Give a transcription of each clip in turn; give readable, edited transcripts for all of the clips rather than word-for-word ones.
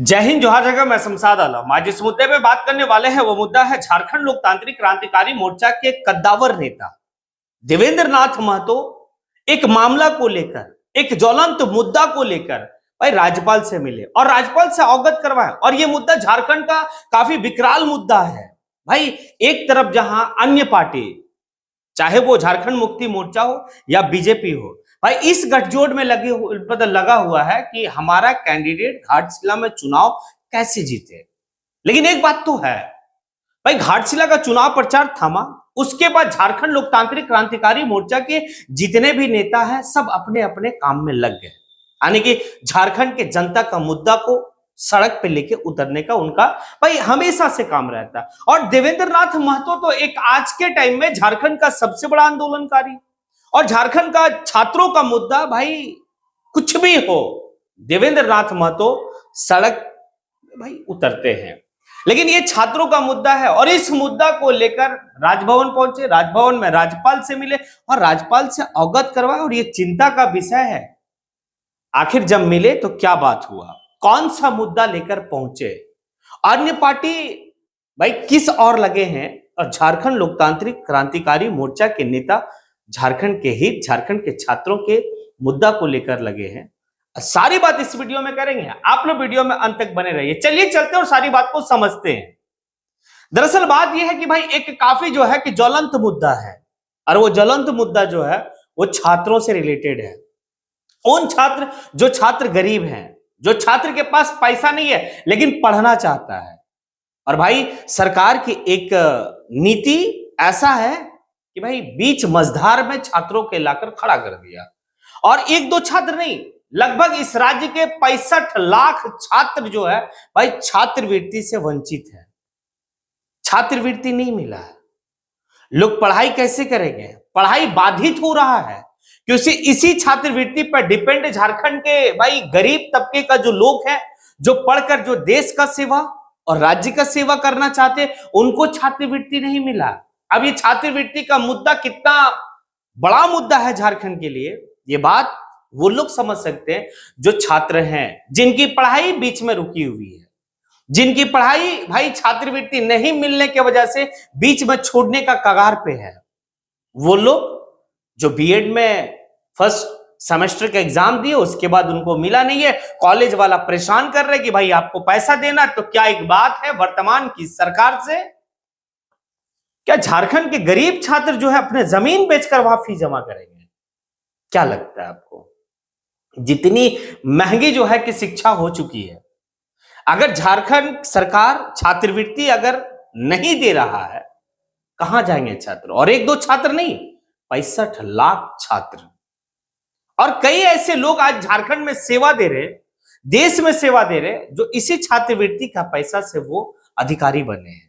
जय हिंद, जोहार जगह। मैं शमशाद आलम। आज जिस मुद्दे पे बात करने वाले हैं वो मुद्दा है झारखंड लोकतांत्रिक क्रांतिकारी मोर्चा के कद्दावर नेता देवेंद्र नाथ महतो। एक मामला को लेकर, एक ज्वलंत मुद्दा को लेकर भाई राज्यपाल से मिले और राज्यपाल से अवगत करवाए। और ये मुद्दा झारखंड का काफी विकराल मुद्दा है भाई। एक तरफ जहां अन्य पार्टी, चाहे वो झारखंड मुक्ति मोर्चा हो या बीजेपी हो, भाई इस गठजोड़ में लगा हुआ है कि हमारा कैंडिडेट घाटशिला में चुनाव कैसे जीते। लेकिन एक बात तो है भाई, घाटशिला का चुनाव प्रचार थमा, उसके बाद झारखंड लोकतांत्रिक क्रांतिकारी मोर्चा के जितने भी नेता हैं सब अपने अपने काम में लग गए। यानी कि झारखंड के जनता का मुद्दा को सड़क पे लेके उतरने का उनका भाई हमेशा से काम रहता है। और देवेंद्र नाथ महतो तो एक आज के टाइम में झारखंड का सबसे बड़ा आंदोलनकारी, और झारखंड का छात्रों का मुद्दा भाई कुछ भी हो, देवेंद्र नाथ महतो सड़क भाई उतरते हैं। लेकिन ये छात्रों का मुद्दा है और इस मुद्दा को लेकर राजभवन पहुंचे, राजभवन में राज्यपाल से मिले और राज्यपाल से अवगत करवाए। और ये चिंता का विषय है, आखिर जब मिले तो क्या बात हुआ, कौन सा मुद्दा लेकर पहुंचे, अन्य पार्टी भाई किस और लगे हैं, और झारखंड लोकतांत्रिक क्रांतिकारी मोर्चा के नेता झारखंड के हित, झारखंड के छात्रों के मुद्दा को लेकर लगे हैं। सारी बात इस वीडियो में करेंगे, आप लोग वीडियो में अंत तक बने रहिए। चलिए चलते और सारी बात को समझते हैं। दरअसल बात यह है कि भाई एक काफी जो है कि ज्वलंत मुद्दा है, और वो ज्वलंत मुद्दा जो है वो छात्रों से रिलेटेड है। उन छात्र जो छात्र गरीब हैं, जो छात्र के पास पैसा नहीं है लेकिन पढ़ना चाहता है। और भाई सरकार की एक नीति ऐसा है कि भाई बीच मझधार में छात्रों के लाकर खड़ा कर दिया। और एक दो छात्र नहीं, लगभग इस राज्य के 65 लाख छात्र जो है भाई छात्रवृत्ति से वंचित है। छात्रवृत्ति नहीं मिला है, लोग पढ़ाई कैसे करेंगे, पढ़ाई बाधित हो रहा है क्योंकि इसी छात्रवृत्ति पर डिपेंड झारखंड के भाई गरीब तबके का जो लोग हैं, जो पढ़कर जो देश का सेवा और राज्य का सेवा करना चाहते, उनको छात्रवृत्ति नहीं मिला। अब ये छात्रवृत्ति का मुद्दा कितना बड़ा मुद्दा है झारखंड के लिए, ये बात वो लोग समझ सकते हैं जो छात्र हैं, जिनकी पढ़ाई बीच में रुकी हुई है, जिनकी पढ़ाई भाई छात्रवृत्ति नहीं मिलने की वजह से बीच में छोड़ने का कगार पे है। वो लोग जो बीएड में फर्स्ट सेमेस्टर का एग्जाम दिए, उसके बाद उनको मिला नहीं है, कॉलेज वाला परेशान कर रहे कि भाई आपको पैसा देना। तो क्या एक बात है वर्तमान की सरकार से, क्या झारखंड के गरीब छात्र जो है अपने जमीन बेचकर वहां फीस जमा करेंगे? क्या लगता है आपको? जितनी महंगी जो है कि शिक्षा हो चुकी है, अगर झारखंड सरकार छात्रवृत्ति अगर नहीं दे रहा है, कहां जाएंगे छात्र? और एक दो छात्र नहीं, 65 लाख छात्र। और कई ऐसे लोग आज झारखंड में सेवा दे रहे, देश में सेवा दे रहे, जो इसी छात्रवृत्ति का पैसा से वो अधिकारी बने हैं।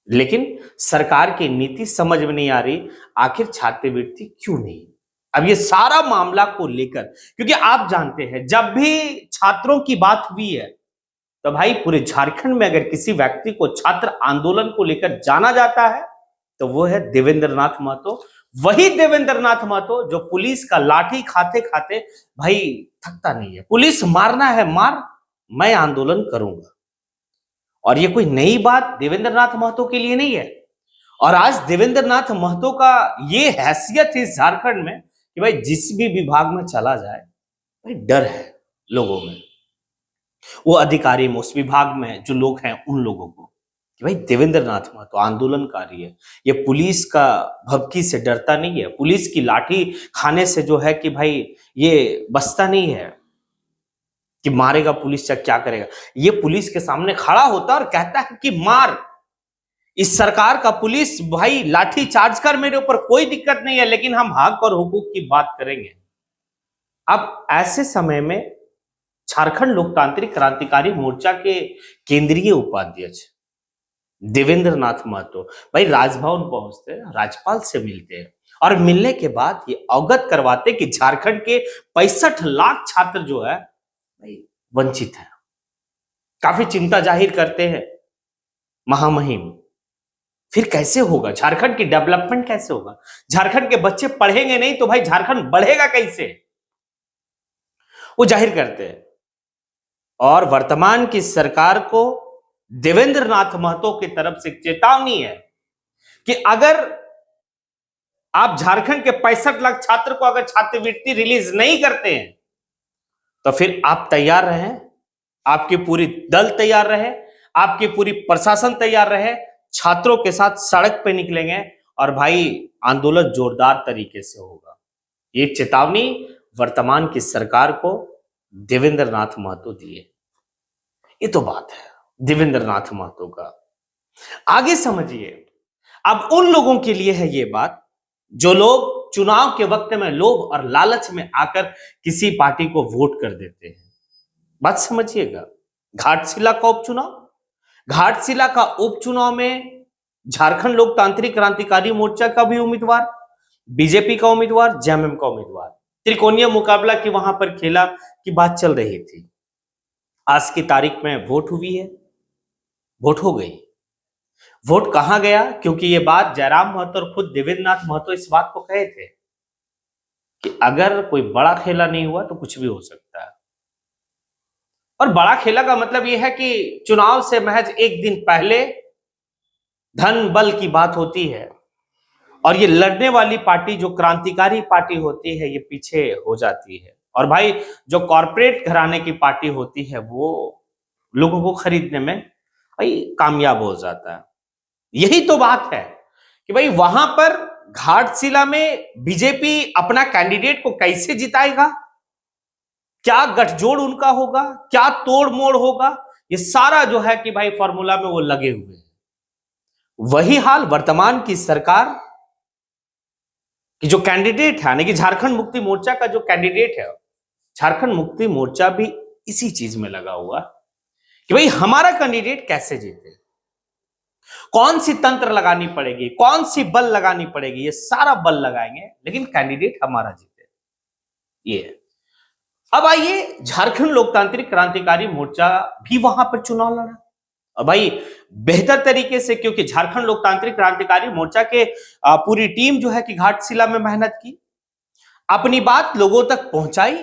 लेकिन सरकार की नीति समझ में नहीं आ रही, आखिर छात्रवृत्ति क्यों नहीं। अब ये सारा मामला को लेकर, क्योंकि आप जानते हैं जब भी छात्रों की बात हुई है तो भाई पूरे झारखंड में अगर किसी व्यक्ति को छात्र आंदोलन को लेकर जाना जाता है तो वो है देवेंद्र नाथ महतो। वही देवेंद्र नाथ महतो जो पुलिस का लाठी खाते खाते भाई थकता नहीं है, पुलिस मारना है मार, मैं आंदोलन करूंगा। और ये कोई नई बात देवेंद्र नाथ महतो के लिए नहीं है। और आज देवेंद्र नाथ महतो का ये हैसियत है इस झारखंड में कि भाई जिस भी विभाग में चला जाए भाई डर है लोगों में, वो अधिकारी में, उस विभाग में जो लोग हैं उन लोगों को कि भाई देवेंद्र नाथ महतो आंदोलनकारी है, ये पुलिस का भभकी से डरता नहीं है, पुलिस की लाठी खाने से जो है कि भाई ये बचता नहीं है कि मारेगा पुलिस या क्या करेगा। ये पुलिस के सामने खड़ा होता और कहता है कि मार, इस सरकार का पुलिस भाई लाठी चार्ज कर, मेरे ऊपर कोई दिक्कत नहीं है, लेकिन हम हक और हुकूक की बात करेंगे। अब ऐसे समय में झारखंड लोकतांत्रिक क्रांतिकारी मोर्चा के केंद्रीय उपाध्यक्ष देवेंद्र नाथ महतो भाई राजभवन पहुंचते हैं, राज्यपाल से मिलते हैं और मिलने के बाद ये अवगत करवाते कि झारखंड के 65 लाख छात्र जो है भाई वंचित है। काफी चिंता जाहिर करते हैं महामहिम, फिर कैसे होगा झारखंड की डेवलपमेंट, कैसे होगा? झारखंड के बच्चे पढ़ेंगे नहीं तो भाई झारखंड बढ़ेगा कैसे? वो जाहिर करते हैं और वर्तमान की सरकार को देवेंद्र नाथ महतो की तरफ से चेतावनी है कि अगर आप झारखंड के 65 लाख छात्र को अगर छात्रवृत्ति रिलीज नहीं करते हैं तो फिर आप तैयार रहें, आपकी पूरी दल तैयार रहे, आपकी पूरी प्रशासन तैयार रहे, छात्रों के साथ सड़क पे निकलेंगे और भाई आंदोलन जोरदार तरीके से होगा। ये चेतावनी वर्तमान की सरकार को देवेंद्र नाथ महतो दिए। ये तो बात है देवेंद्र नाथ महतो का। आगे समझिए, अब उन लोगों के लिए है ये बात जो लोग चुनाव के वक्त में लोभ और लालच में आकर किसी पार्टी को वोट कर देते हैं। बात समझिएगा, घाटशिला का उपचुनाव में झारखंड लोकतांत्रिक क्रांतिकारी मोर्चा का भी उम्मीदवार, बीजेपी का उम्मीदवार, जेएमएम का उम्मीदवार, त्रिकोणीय मुकाबला की वहां पर खेला की बात चल रही थी। आज की तारीख में वोट हुई है, वोट हो गई। वोट कहां गया? क्योंकि ये बात जयराम महतो और खुद देवेंद्र नाथ महतो इस बात को कहे थे कि अगर कोई बड़ा खेला नहीं हुआ तो कुछ भी हो सकता है। और बड़ा खेला का मतलब यह है कि चुनाव से महज एक दिन पहले धन बल की बात होती है और ये लड़ने वाली पार्टी जो क्रांतिकारी पार्टी होती है ये पीछे हो जाती है। और भाई जो कॉरपोरेट घराने की पार्टी होती है वो लोगों को खरीदने में भाई कामयाब हो जाता है। यही तो बात है कि भाई वहां पर घाटशिला में बीजेपी अपना कैंडिडेट को कैसे जिताएगा, क्या गठजोड़ उनका होगा, क्या तोड़ मोड़ होगा, ये सारा जो है कि भाई फॉर्मूला में वो लगे हुए हैं। वही हाल वर्तमान की सरकार की जो कैंडिडेट है, यानी कि झारखंड मुक्ति मोर्चा का जो कैंडिडेट है, झारखंड मुक्ति मोर्चा भी इसी चीज में लगा हुआ कि भाई हमारा कैंडिडेट कैसे जीते, कौन सी तंत्र लगानी पड़ेगी, कौन सी बल लगानी पड़ेगी, ये सारा बल लगाएंगे लेकिन कैंडिडेट हमारा जीते। ये अब आइए, झारखंड लोकतांत्रिक क्रांतिकारी मोर्चा भी वहां पर चुनाव लड़ा और भाई बेहतर तरीके से, क्योंकि झारखंड लोकतांत्रिक क्रांतिकारी मोर्चा के पूरी टीम जो है कि घाटशिला में मेहनत की, अपनी बात लोगों तक पहुंचाई,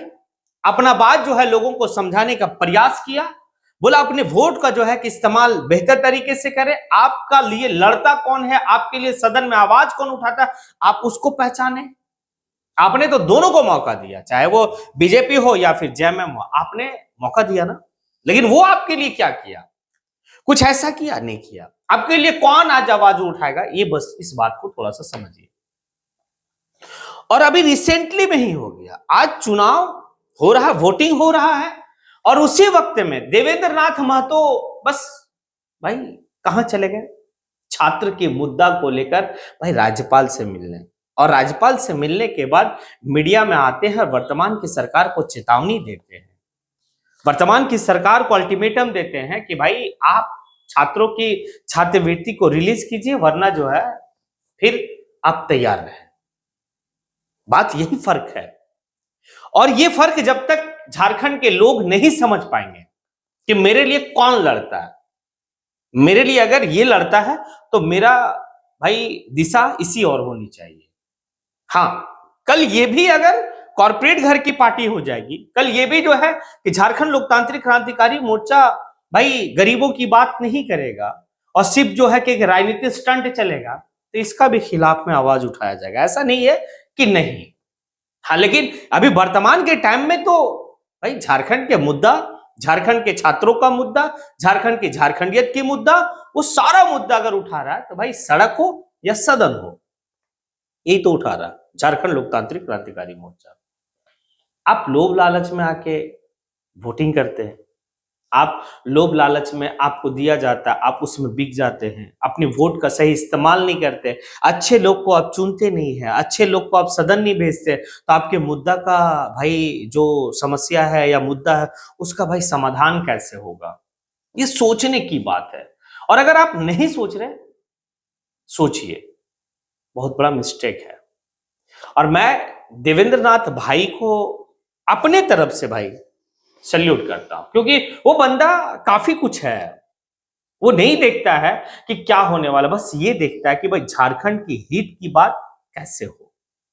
अपना बात जो है लोगों को समझाने का प्रयास किया, बोला अपने वोट का जो है कि इस्तेमाल बेहतर तरीके से करें, आपका लिए लड़ता कौन है, आपके लिए सदन में आवाज कौन उठाता है, आप उसको पहचाने। आपने तो दोनों को मौका दिया, चाहे वो बीजेपी हो या फिर जेएमएम हो, आपने मौका दिया ना। लेकिन वो आपके लिए क्या किया? कुछ ऐसा किया? नहीं किया। आपके लिए कौन आज आवाज उठाएगा? ये बस इस बात को थोड़ा सा समझिए। और अभी रिसेंटली में ही हो गया, आज चुनाव हो रहा है, वोटिंग हो रहा है और उसी वक्त में देवेंद्र नाथ महतो बस भाई कहां चले गए? छात्र के मुद्दा को लेकर भाई राज्यपाल से मिलने, और राज्यपाल से मिलने के बाद मीडिया में आते हैं, वर्तमान की सरकार को चेतावनी देते हैं, वर्तमान की सरकार को अल्टीमेटम देते हैं कि भाई आप छात्रों की छात्रवृत्ति को रिलीज कीजिए, वरना जो है फिर आप तैयार रहें। बात यही फर्क है। और ये फर्क जब तक झारखंड के लोग नहीं समझ पाएंगे कि मेरे लिए कौन लड़ता है, मेरे लिए अगर ये लड़ता है तो मेरा भाई दिशा इसी और होनी चाहिए। हाँ, कल ये भी अगर कॉर्पोरेट घर की पार्टी हो जाएगी, कल ये भी जो है कि झारखंड लोकतांत्रिक क्रांतिकारी मोर्चा भाई गरीबों की बात नहीं करेगा और सिर्फ जो है कि एक राजनीतिक स्टंट चलेगा, तो इसका भी खिलाफ में आवाज उठाया जाएगा। ऐसा नहीं है कि नहीं। हाँ, लेकिन अभी वर्तमान के टाइम में तो भाई झारखंड के मुद्दा, झारखंड के छात्रों का मुद्दा, झारखंड की झारखंडियत की मुद्दा, वो सारा मुद्दा अगर उठा रहा है तो भाई सड़क हो या सदन हो, यही तो उठा रहा झारखंड लोकतांत्रिक क्रांतिकारी मोर्चा। आप लोभ लालच में आके वोटिंग करते हैं, आप लोभ लालच में आपको दिया जाता है, आप उसमें बिक जाते हैं, अपने वोट का सही इस्तेमाल नहीं करते, अच्छे लोग को आप चुनते नहीं है, अच्छे लोग को आप सदन नहीं भेजते, तो आपके मुद्दा का भाई जो समस्या है या मुद्दा है उसका भाई समाधान कैसे होगा? ये सोचने की बात है। और अगर आप नहीं सोच रहे, सोचिए, बहुत बड़ा मिस्टेक है। और मैं देवेंद्र नाथ भाई को अपने तरफ से भाई सल्यूट करता हूं, क्योंकि वो बंदा काफी कुछ है। वो नहीं देखता है कि क्या होने वाला, बस ये देखता है कि भाई झारखंड की हित की बात कैसे हो,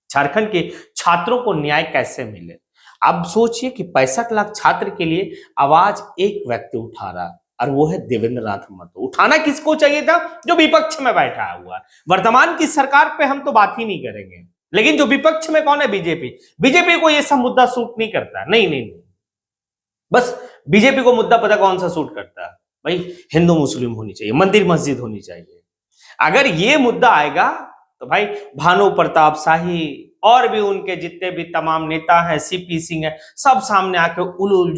झारखंड के छात्रों को न्याय कैसे मिले। अब सोचिए कि 65 लाख छात्र के लिए आवाज एक व्यक्ति उठा रहा, और वो है देवेंद्र नाथ महतो। उठाना किसको चाहिए था? जो विपक्ष में बैठा हुआ है। वर्तमान की सरकार पे हम तो बात ही नहीं करेंगे, लेकिन जो विपक्ष में कौन है? बीजेपी। बीजेपी को ये सब मुद्दा सूट नहीं करता। नहीं नहीं नहीं, बस बीजेपी को मुद्दा पता कौन सा सूट करता है? भाई हिंदू मुस्लिम होनी चाहिए, मंदिर मस्जिद होनी चाहिए। अगर ये मुद्दा आएगा तो भाई भानु प्रताप शाही और भी उनके जितने भी तमाम नेता हैं, सीपी सिंह है, सब सामने आके उलुल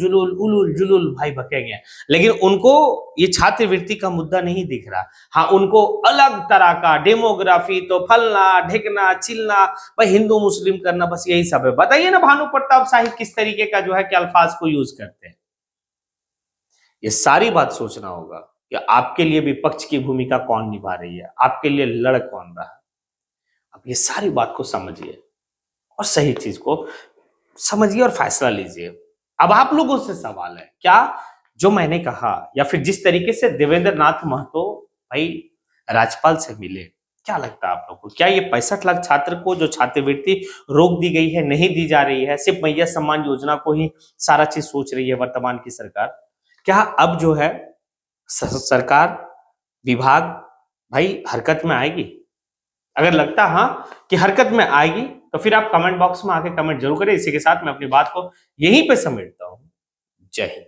जुलुल भाई भकेंगे। लेकिन उनको ये छात्रवृत्ति का मुद्दा नहीं दिख रहा। हाँ, उनको अलग तरह का डेमोग्राफी तो फलना ढेकना चिलना, भाई हिंदू मुस्लिम करना, बस यही सब है। बताइए ना भानु प्रताप शाही किस तरीके का जो है कि अल्फाज को यूज करते हैं। ये सारी बात सोचना होगा कि आपके लिए विपक्ष की भूमिका कौन निभा रही है, आपके लिए लड़ कौन रहा है। अब ये सारी बात को समझिए और सही चीज को समझिए और फैसला लीजिए। अब आप लोगों से सवाल है, क्या जो मैंने कहा या फिर जिस तरीके से देवेंद्र नाथ महतो भाई राज्यपाल से मिले, क्या लगता है आप लोगों को? क्या ये 65 लाख छात्र को जो छात्रवृत्ति रोक दी गई है, नहीं दी जा रही है, सिर्फ मैया सम्मान योजना को ही सारा चीज सोच रही है वर्तमान की सरकार? क्या अब जो है सरकार विभाग भाई हरकत में आएगी? अगर लगता हाँ कि हरकत में आएगी तो फिर आप कमेंट बॉक्स में आके कमेंट जरूर करें। इसी के साथ मैं अपनी बात को यहीं पे समेटता हूं। जय हिंद।